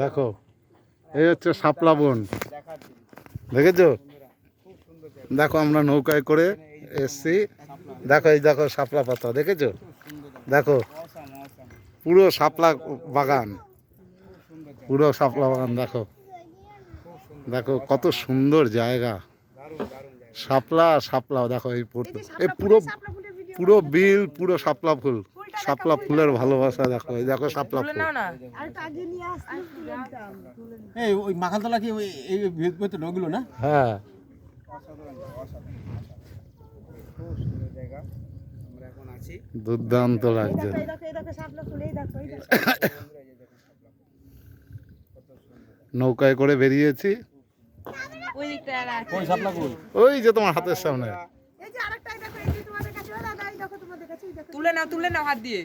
দেখো এই হচ্ছে শাপলা বন, দেখেছো? দেখো আমরা নৌকায় করে এসছি, দেখো এই দেখো শাপলা পাতা, দেখেছো? দেখো পুরো শাপলা বাগান, পুরো শাপলা বাগান। দেখো দেখো কত সুন্দর জায়গা, শাপলা শাপলা। দেখো এই এই পুরো পুরো বিল, পুরো শাপলা ফুল, শাপলা ফুলের ভালোবাসা। দেখো এই দেখো শাপলা ফুল। ওই মাখালতলা কি এই নগুলো না? হ্যাঁ দুর্দান্ত লাগছে। নৌকায় করে বেরিয়েছি, ওই যে তোমার হাতের সামনে। তুলে নাও হাত দিয়ে।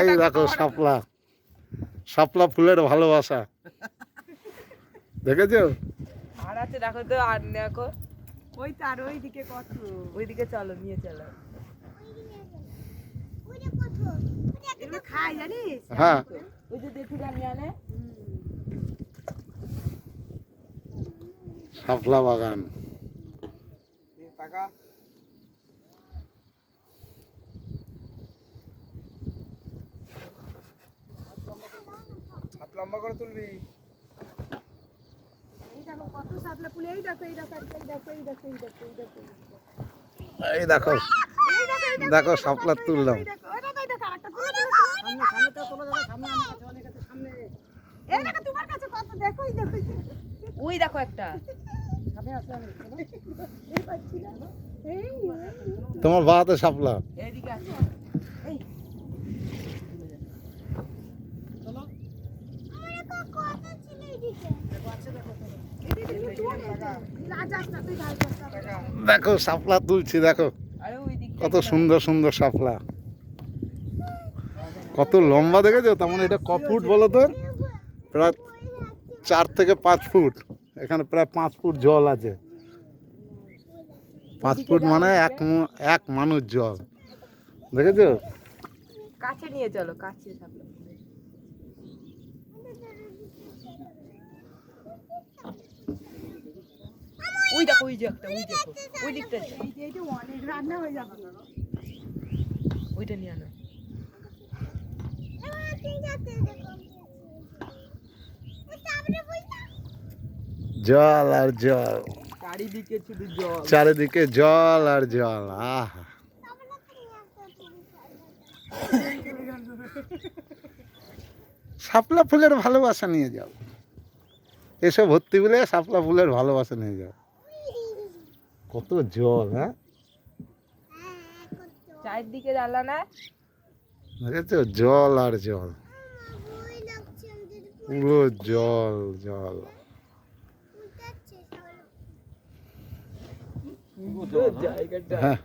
এই দেখো শাপলা, শাপলা ফুলের ভালোবাসা, দেখেছো? আর আছে দেখো তো, আর দেখো ওই তার ওইদিকে কত, ওইদিকে চলো, নিয়ে চলো। খায় জানিস? হ্যাঁ ওই যে দেখি জানি শাপলা বাগান। লম্বা করে তুলবি। এই দেখো দেখো শাপলা তুললাম। ওই দেখো একটা, তোমার বাহাতে শাপলা। এইদিকে আছে। দেখো শাপলা তুলছি, দেখো কত সুন্দর সুন্দর শাপলা, কত লম্বা, দেখেছো? তার মানে এটা ক ফুট বলো তো? প্রায় 4 থেকে 5 ফুট। এখানে প্রায় 5 ফুট জল আছে। 5 ফুট মানে এক মানুষ জল, দেখেছো? কাছে নিয়ে চলো, কাছে। ওই দেখো, ওই যে একটা, ওই দেখো, ওই দিকটা রান্না হয়ে যাবে, ওইটা নিয়ে আনো। জল আর জল, চারিদিকে শুধু জল, চারিদিকে জল আর জল। আহা শাপলা ফুলের ভালোবাসা নিয়ে যাও, এসব ভর্তি বলে শাপলা ফুলের ভালোবাসা নিয়ে যাও। কত জল, হ্যাঁ চারিদিকে জ্বালা না, দেখেছো? জল আর জল, পুরো জল জল। হ্যাঁ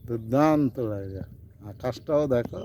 দুর্দান্ত লাগে। আকাশটাও দেখো।